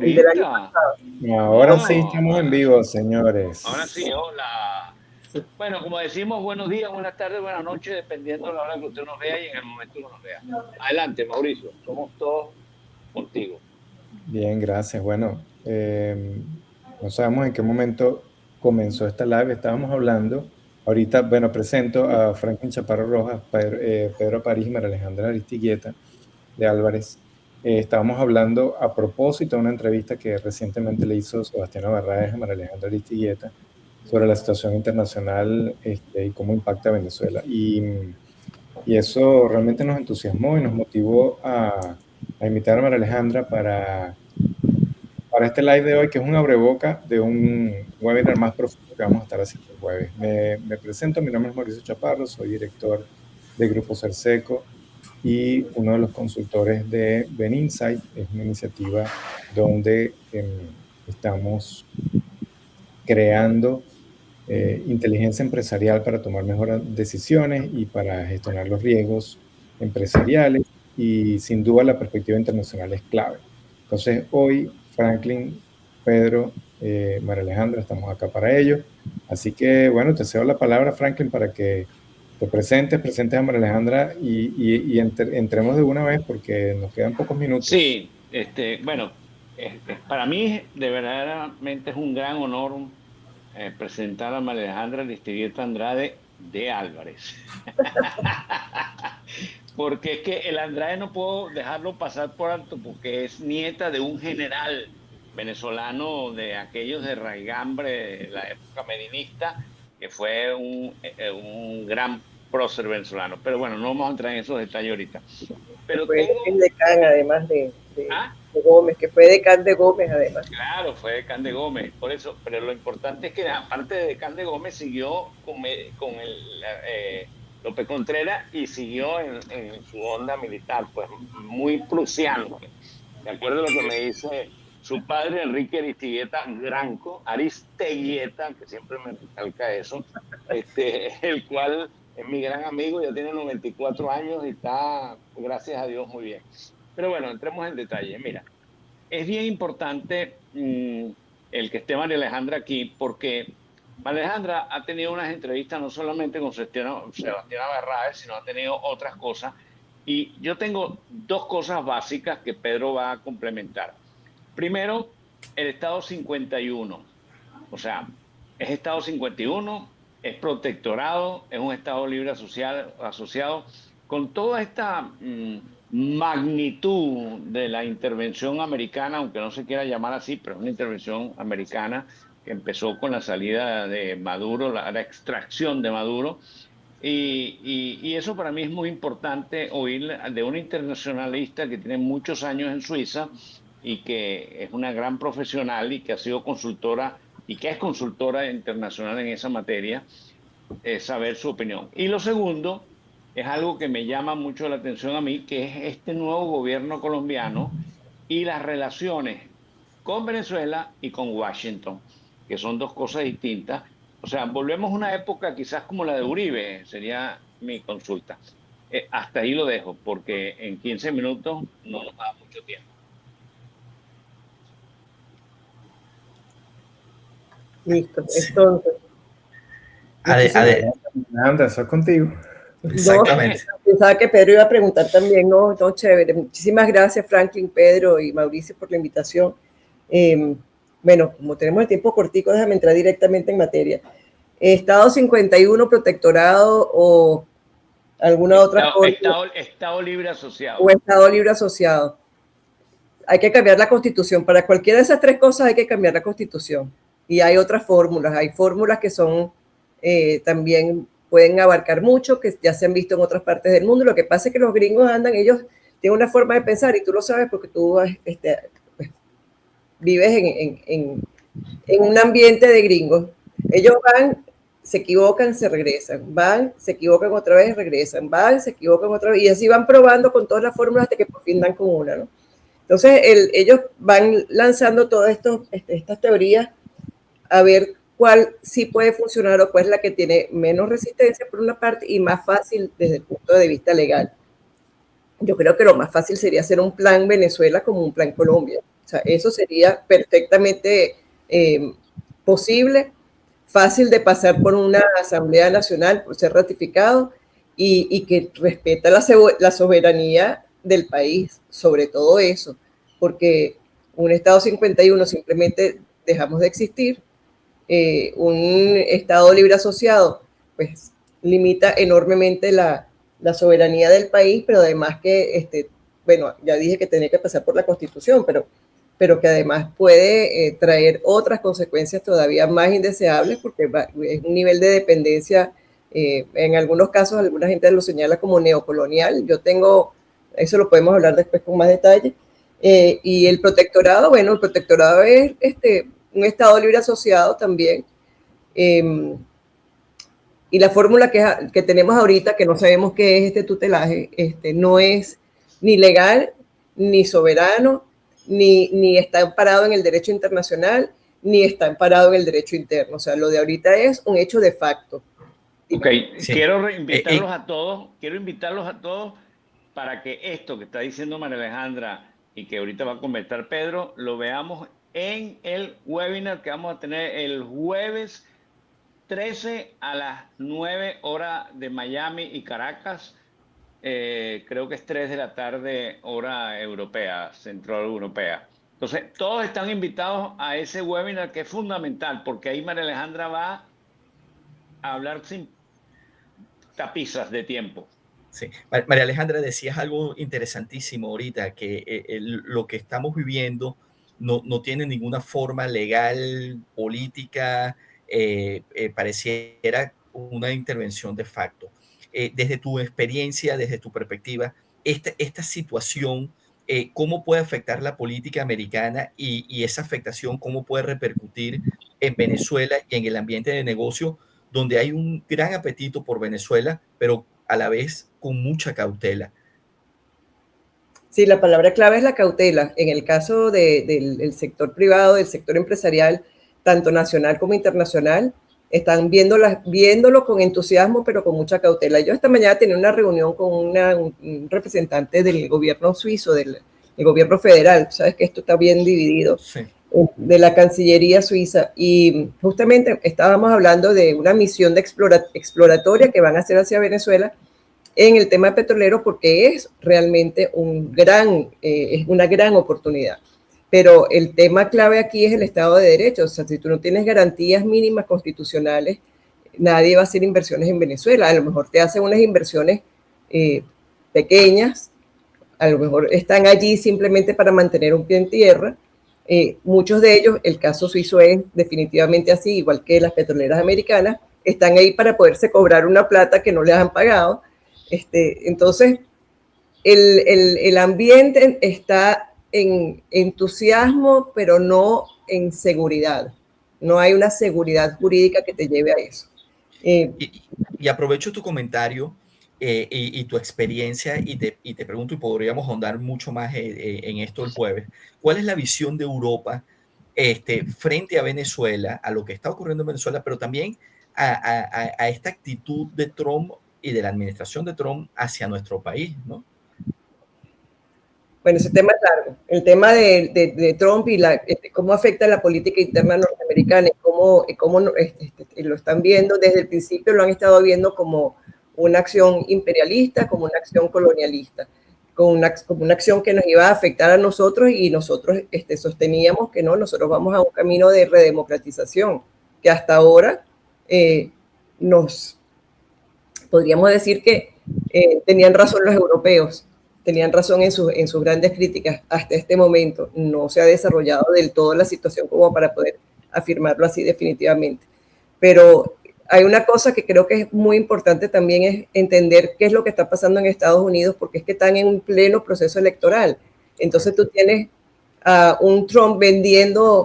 el del año ahorita. pasado. Ahora sí estamos en vivo, señores. Ahora sí, hola. Bueno, como decimos, buenos días, buenas tardes, buenas noches, dependiendo de la hora que usted nos vea y en el momento que nos vea. Adelante, Mauricio, somos todos contigo. Bien, gracias. Bueno, no sabemos en qué momento comenzó esta live. Estábamos hablando. Ahorita, bueno, presento a Franklin Chaparro Rojas, Pedro París y María Alejandra Aristigueta de Álvarez. Estábamos hablando a propósito de una entrevista que recientemente le hizo Sebastián Barraez a María Alejandra Aristigueta sobre la situación internacional y cómo impacta a Venezuela. Y eso realmente nos entusiasmó y nos motivó a invitar a María Alejandra para este live de hoy, que es un abreboca de un webinar más profundo que vamos a estar haciendo el jueves. Me presento, mi nombre es Mauricio Chaparro, soy director de Grupo Cerseco y uno de los consultores de BenInsight. Es una iniciativa donde estamos creando inteligencia empresarial para tomar mejores decisiones y para gestionar los riesgos empresariales, y sin duda la perspectiva internacional es clave. Entonces hoy Franklin, Pedro, María Alejandra, estamos acá para ello. Así que bueno, te cedo la palabra, Franklin, para que te presentes a María Alejandra y entremos de una vez porque nos quedan pocos minutos. Sí, bueno, para mí de verdaderamente es un gran honor presentar a María Alejandra Aristigueta Andrade de Álvarez. Porque es que el Andrade no puedo dejarlo pasar por alto porque es nieta de un general venezolano de aquellos de Raigambre, de la época medinista, que fue un gran prócer venezolano. Pero bueno, no vamos a entrar en esos detalles ahorita. Pero fue el decán, además de Gómez, que fue decán de Gómez, además. Claro, fue decán de Gómez, por eso. Pero lo importante es que aparte de decán de Gómez, siguió con López Contreras y siguió en su onda militar, pues muy prusiano. De acuerdo a lo que me dice su padre, Enrique Aristigueta Granco, Aristeguieta, que siempre me recalca eso, el cual es mi gran amigo, ya tiene 94 años y está, gracias a Dios, muy bien. Pero bueno, entremos en detalle. Mira, es bien importante el que esté María Alejandra aquí, porque María Alejandra ha tenido unas entrevistas no solamente con Sebastián Barraez, sino ha tenido otras cosas. Y yo tengo dos cosas básicas que Pedro va a complementar. Primero, el Estado 51. O sea, es Estado 51, es protectorado, es un Estado libre asociado con toda esta magnitud de la intervención americana, aunque no se quiera llamar así, pero es una intervención americana que empezó con la salida de Maduro, la extracción de Maduro. Y eso para mí es muy importante oír de una internacionalista que tiene muchos años en Suiza y que es una gran profesional y que ha sido consultora y que es consultora internacional en esa materia, saber su opinión. Y lo segundo es algo que me llama mucho la atención a mí, que es este nuevo gobierno colombiano y las relaciones con Venezuela y con Washington, que son dos cosas distintas. O sea, volvemos a una época quizás como la de Uribe, sería mi consulta. Hasta ahí lo dejo, porque en 15 minutos no nos da mucho tiempo. Listo, entonces. Alejandra, eso es contigo. Exactamente. No, pensaba que Pedro iba a preguntar también, no, chévere. Muchísimas gracias, Franklin, Pedro y Mauricio, por la invitación. Bueno, como tenemos el tiempo cortico, déjame entrar directamente en materia. Estado 51, protectorado o alguna otra cosa. Estado libre asociado. O Estado libre asociado. Hay que cambiar la Constitución. Para cualquiera de esas tres cosas hay que cambiar la Constitución. Y hay otras fórmulas. Hay fórmulas que son también pueden abarcar mucho, que ya se han visto en otras partes del mundo. Lo que pasa es que los gringos ellos tienen una forma de pensar y tú lo sabes porque tú pues, vives en un ambiente de gringos. Ellos van, se equivocan, se regresan, van, se equivocan otra vez, regresan, van, se equivocan otra vez, y así van probando con todas las fórmulas hasta que por fin dan con una, ¿no? Entonces, ellos van lanzando todas estas teorías a ver cuál sí puede funcionar o cuál es la que tiene menos resistencia por una parte y más fácil desde el punto de vista legal. Yo creo que lo más fácil sería hacer un plan Venezuela como un plan Colombia. O sea, eso sería perfectamente posible, fácil de pasar por una Asamblea Nacional, por ser ratificado, y que respeta la soberanía del país, sobre todo eso, porque un Estado 51 simplemente dejamos de existir, un Estado libre asociado, pues limita enormemente la soberanía del país, pero además que, bueno, ya dije que tenía que pasar por la Constitución, pero que además puede traer otras consecuencias todavía más indeseables, porque es un nivel de dependencia, en algunos casos alguna gente lo señala como neocolonial. Yo tengo, eso lo podemos hablar después con más detalle. Y el protectorado, bueno, el protectorado es un Estado libre asociado también. Y la fórmula que tenemos ahorita, que no sabemos qué es este tutelaje, no es ni legal, ni soberano, ni está amparado en el derecho internacional, ni está amparado en el derecho interno. O sea, lo de ahorita es un hecho de facto. Ok, sí. Quiero invitarlos a todos para que esto que está diciendo María Alejandra y que ahorita va a comentar Pedro, lo veamos en el webinar que vamos a tener el jueves 13 a las 9 horas de Miami y Caracas. Creo que es 3 de la tarde hora europea, central europea. Entonces, todos están invitados a ese webinar que es fundamental, porque ahí María Alejandra va a hablar sin tapizas de tiempo. Sí. María Alejandra, decías algo interesantísimo ahorita, que lo que estamos viviendo no tiene ninguna forma legal, política, pareciera una intervención de facto. Desde tu experiencia, desde tu perspectiva, esta situación, ¿cómo puede afectar la política americana y esa afectación cómo puede repercutir en Venezuela y en el ambiente de negocio, donde hay un gran apetito por Venezuela, pero a la vez con mucha cautela? Sí, la palabra clave es la cautela. En el caso del sector privado, del sector empresarial, tanto nacional como internacional, están viéndolo con entusiasmo, pero con mucha cautela. Yo esta mañana tenía una reunión con un representante del gobierno suizo, del gobierno federal. Sabes que esto está bien dividido. Sí. De la Cancillería suiza, y justamente estábamos hablando de una misión exploratoria que van a hacer hacia Venezuela en el tema petrolero, porque es realmente es una gran oportunidad. Pero el tema clave aquí es el Estado de Derecho. O sea, si tú no tienes garantías mínimas constitucionales, nadie va a hacer inversiones en Venezuela. A lo mejor te hacen unas inversiones pequeñas, a lo mejor están allí simplemente para mantener un pie en tierra. Muchos de ellos, el caso suizo es definitivamente así, igual que las petroleras americanas, están ahí para poderse cobrar una plata que no les han pagado. Entonces, el ambiente está en entusiasmo, pero no en seguridad. No hay una seguridad jurídica que te lleve a eso. Y aprovecho tu comentario y tu experiencia y te pregunto, y podríamos ahondar mucho más en esto el jueves, ¿cuál es la visión de Europa frente a Venezuela, a lo que está ocurriendo en Venezuela, pero también a esta actitud de Trump y de la administración de Trump hacia nuestro país, ¿no? Bueno, ese tema es largo. El tema de Trump y cómo afecta la política interna norteamericana, cómo lo están viendo desde el principio, lo han estado viendo como una acción imperialista, como una acción colonialista, como una acción que nos iba a afectar a nosotros, y nosotros sosteníamos que no, nosotros vamos a un camino de redemocratización, que hasta ahora podríamos decir que tenían razón los europeos, tenían razón en sus grandes críticas. Hasta este momento no se ha desarrollado del todo la situación como para poder afirmarlo así definitivamente. Pero hay una cosa que creo que es muy importante también, es entender qué es lo que está pasando en Estados Unidos, porque es que están en un pleno proceso electoral. Entonces tú tienes a un Trump vendiendo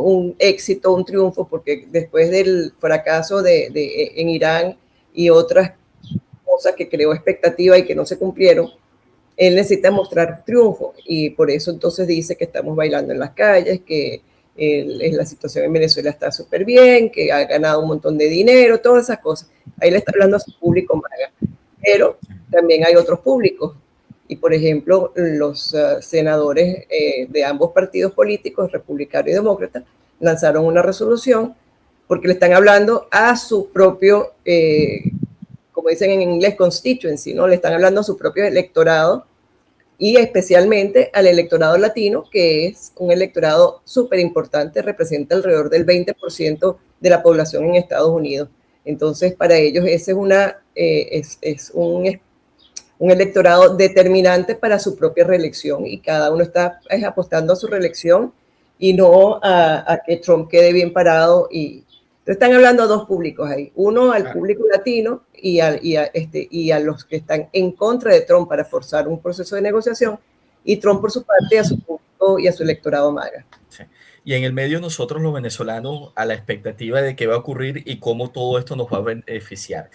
un éxito, un triunfo, porque después del fracaso en Irán y otras cosas que creó expectativa y que no se cumplieron, él necesita mostrar triunfo, y por eso entonces dice que estamos bailando en las calles, que la situación en Venezuela está súper bien, que ha ganado un montón de dinero, todas esas cosas. Ahí le está hablando a su público maga, pero también hay otros públicos, Y, por ejemplo, los senadores de ambos partidos políticos, republicano y demócrata, lanzaron una resolución porque le están hablando a su propio, como dicen en inglés, constituency, ¿no? Le están hablando a su propio electorado y especialmente al electorado latino, que es un electorado súper importante, representa alrededor del 20% de la población en Estados Unidos. Entonces, para ellos ese es un electorado determinante para su propia reelección y cada uno está apostando a su reelección y no a que Trump quede bien parado. Y están hablando a dos públicos ahí, uno al público latino y a los que están en contra de Trump para forzar un proceso de negociación, y Trump por su parte a su público y a su electorado MAGA. Sí. Y en el medio nosotros los venezolanos a la expectativa de qué va a ocurrir y cómo todo esto nos va a beneficiar.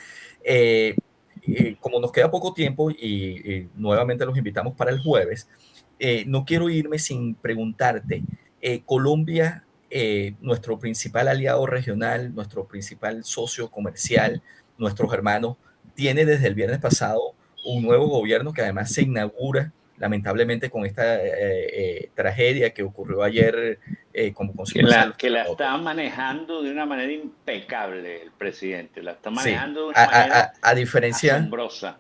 Como nos queda poco tiempo y nuevamente los invitamos para el jueves, no quiero irme sin preguntarte, Colombia, nuestro principal aliado regional, nuestro principal socio comercial, nuestros hermanos, tiene desde el viernes pasado un nuevo gobierno que además se inaugura lamentablemente con esta tragedia que ocurrió ayer como consecuencia. Que la está manejando de una manera impecable el presidente, la está manejando de una manera diferencia, asombrosa.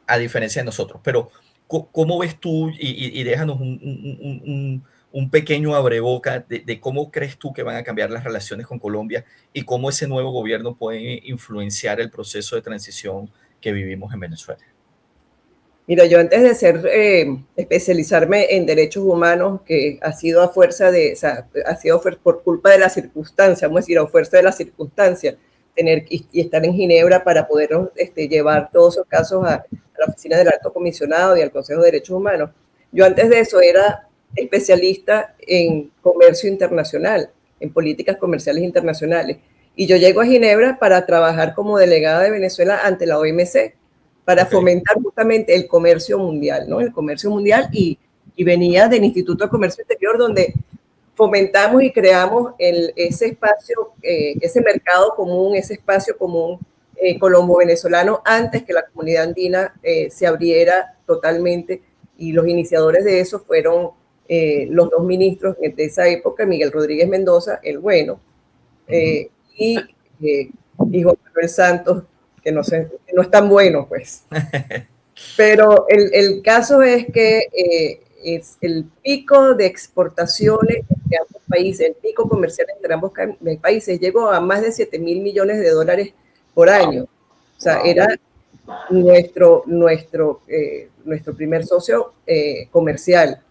A diferencia de nosotros. Pero, ¿cómo ves tú? Y déjanos un pequeño abreboca de cómo crees tú que van a cambiar las relaciones con Colombia y cómo ese nuevo gobierno puede influenciar el proceso de transición que vivimos en Venezuela. Mira, yo antes de especializarme en derechos humanos, que ha sido a fuerza de, o sea, ha sido por culpa de la circunstancia, vamos a decir, a fuerza de la circunstancia, tener y estar en Ginebra para poder llevar todos esos casos a la oficina del Alto Comisionado y al Consejo de Derechos Humanos. Yo antes de eso era especialista en comercio internacional, en políticas comerciales internacionales. Y yo llego a Ginebra para trabajar como delegada de Venezuela ante la OMC, para fomentar justamente el comercio mundial, ¿no? El comercio mundial, y venía del Instituto de Comercio Exterior, donde fomentamos y creamos ese espacio, ese mercado común, ese espacio común colombo-venezolano antes que la comunidad andina se abriera totalmente, y los iniciadores de eso fueron los dos ministros de esa época, Miguel Rodríguez Mendoza, el bueno, y Juan Manuel Santos, que no es tan bueno, pues. Pero el caso es que es el pico de exportaciones entre ambos países, el pico comercial entre ambos países llegó a más de $7,000 millones por año. O sea, era nuestro primer socio comercial.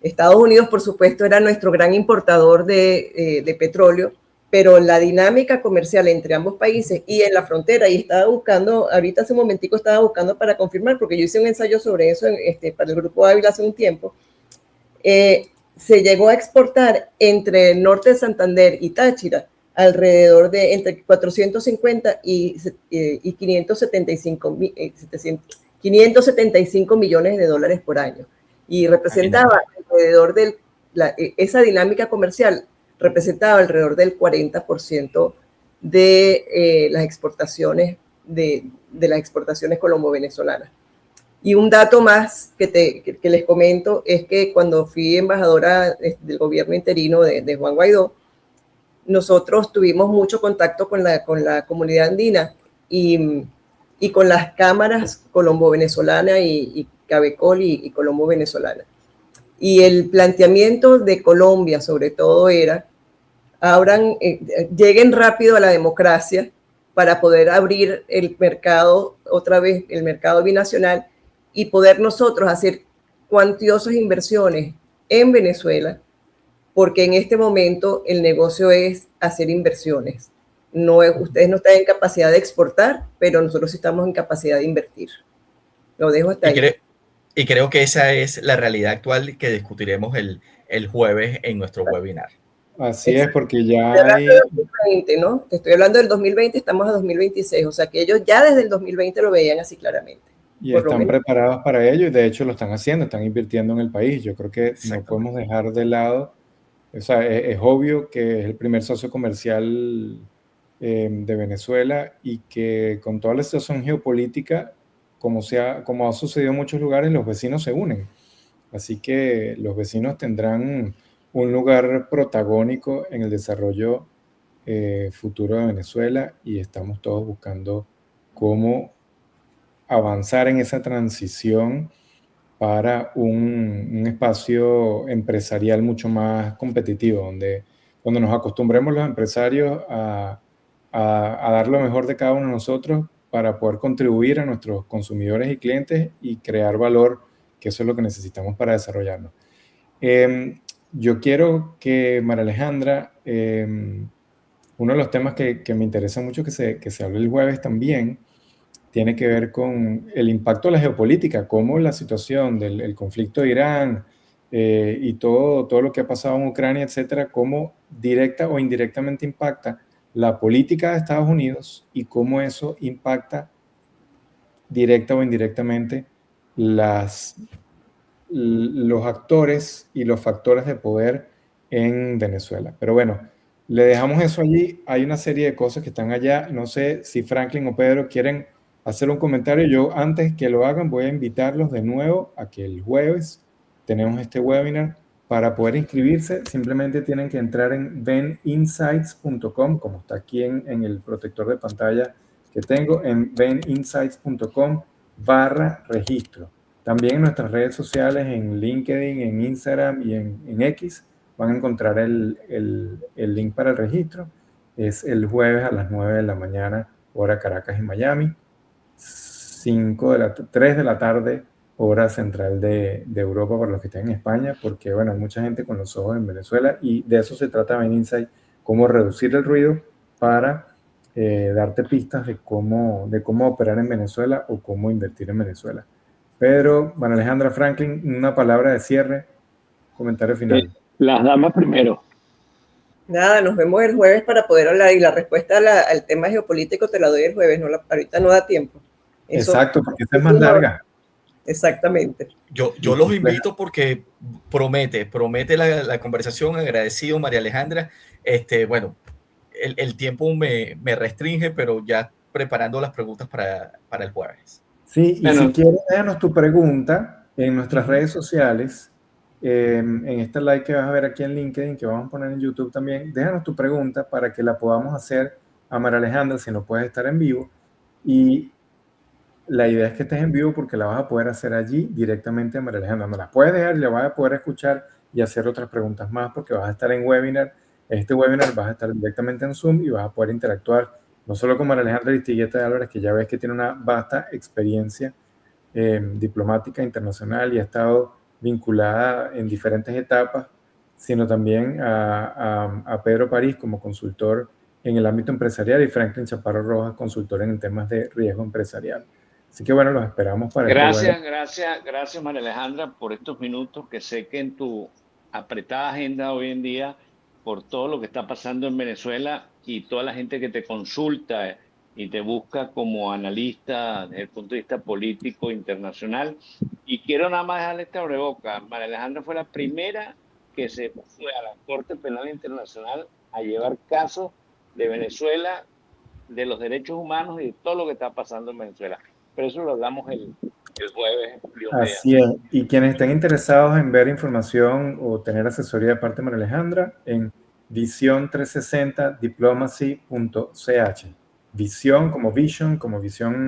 Estados Unidos, por supuesto, era nuestro gran importador de petróleo, pero la dinámica comercial entre ambos países y en la frontera, y estaba buscando, ahorita hace un momentico estaba buscando para confirmar, porque yo hice un ensayo sobre eso para el Grupo Ávila hace un tiempo, se llegó a exportar entre el norte de Santander y Táchira alrededor de entre 450 y 575 millones de dólares por año, y representaba alrededor de esa dinámica comercial, representaba alrededor del 40% de las exportaciones de las exportaciones colombo-venezolanas. Y un dato más que les comento es que cuando fui embajadora del gobierno interino de Juan Guaidó, nosotros tuvimos mucho contacto con la comunidad andina y con las cámaras colombo-venezolana y Cabecol y colombo-venezolana. Y el planteamiento de Colombia, sobre todo, era lleguen rápido a la democracia para poder abrir el mercado, otra vez el mercado binacional, y poder nosotros hacer cuantiosas inversiones en Venezuela, porque en este momento el negocio es hacer inversiones. Ustedes no están en capacidad de exportar, pero nosotros sí estamos en capacidad de invertir. Lo dejo hasta ahí. Y creo que esa es la realidad actual que discutiremos el jueves en nuestro webinar. Así es, porque ya hay... Del 2020, ¿no? Te estoy hablando del 2020, estamos a 2026, o sea que ellos ya desde el 2020 lo veían así claramente. Y están preparados para ello, y de hecho lo están haciendo, están invirtiendo en el país. Yo creo que no podemos dejar de lado, o sea, es obvio que es el primer socio comercial de Venezuela, y que con toda la situación geopolítica como ha sucedido en muchos lugares, los vecinos se unen. Así que los vecinos tendrán un lugar protagónico en el desarrollo futuro de Venezuela, y estamos todos buscando cómo avanzar en esa transición para un espacio empresarial mucho más competitivo, donde nos acostumbremos los empresarios a dar lo mejor de cada uno de nosotros para poder contribuir a nuestros consumidores y clientes y crear valor, que eso es lo que necesitamos para desarrollarnos. Yo quiero que María Alejandra, uno de los temas que me interesa mucho que se hable el jueves también, tiene que ver con el impacto de la geopolítica, cómo la situación del conflicto de Irán y todo lo que ha pasado en Ucrania, etcétera, cómo directa o indirectamente impacta la política de Estados Unidos y cómo eso impacta directa o indirectamente los actores y los factores de poder en Venezuela. Pero bueno, le dejamos eso allí. Hay una serie de cosas que están allá. No sé si Franklin o Pedro quieren hacer un comentario. Yo, antes que lo hagan, voy a invitarlos de nuevo a que el jueves tenemos este webinar. Para poder inscribirse, simplemente tienen que entrar en veninsights.com, como está aquí en el protector de pantalla que tengo, en veninsights.com/registro. También en nuestras redes sociales, en LinkedIn, en Instagram y en X, van a encontrar el link para el registro. Es el jueves a las 9 de la mañana, hora Caracas y Miami, 3 de la tarde, hora central de Europa para los que estén en España, porque bueno, hay mucha gente con los ojos en Venezuela y de eso se trata Ben Insight, cómo reducir el ruido para darte pistas de cómo operar en Venezuela o cómo invertir en Venezuela. Pedro, María Alejandra, Franklin, una palabra de cierre, comentario final. Las damas primero. Nada, nos vemos el jueves para poder hablar, y la respuesta al tema geopolítico te la doy el jueves, ahorita no da tiempo. Exacto, porque esta es más larga. Exactamente. Yo los invito porque promete la conversación. Agradecido, María Alejandra. Bueno, el tiempo me restringe, pero ya preparando las preguntas para el jueves. Sí, y si quieres, déjanos tu pregunta en nuestras redes sociales, en este like que vas a ver aquí en LinkedIn, que vamos a poner en YouTube también. Déjanos tu pregunta para que la podamos hacer a María Alejandra si no puedes estar en vivo. Y la idea es que estés en vivo porque la vas a poder hacer allí directamente a María Alejandra. No la puedes dejar y la vas a poder escuchar y hacer otras preguntas más porque vas a estar en webinar. Este webinar vas a estar directamente en Zoom y vas a poder interactuar no solo con María Alejandra Aristigueta de Álvarez, que ya ves que tiene una vasta experiencia diplomática internacional y ha estado vinculada en diferentes etapas, sino también a Pedro París como consultor en el ámbito empresarial y Franklin Chaparro Rojas, consultor en temas de riesgo empresarial. Así que bueno, los esperamos para Gracias, María Alejandra, por estos minutos, que sé que en tu apretada agenda hoy en día, por todo lo que está pasando en Venezuela y toda la gente que te consulta y te busca como analista desde el punto de vista político internacional. Y quiero nada más dejarle esta abreboca. María Alejandra fue la primera que se fue a la Corte Penal Internacional a llevar casos de Venezuela, de los derechos humanos y de todo lo que está pasando en Venezuela. Pero eso lo hablamos el jueves. Así es. Y quienes estén interesados en ver información o tener asesoría de parte de María Alejandra, en vision360diplomacy.ch. Visión como visión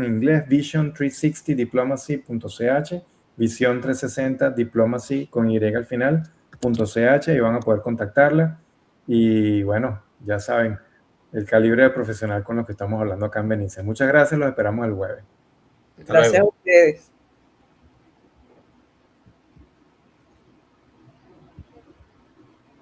en inglés, vision360diplomacy.ch, vision360diplomacy con Y al final.ch, y van a poder contactarla. Y bueno, ya saben, el calibre de profesional con lo que estamos hablando acá en Benice. Muchas gracias, los esperamos el jueves. Gracias a ustedes.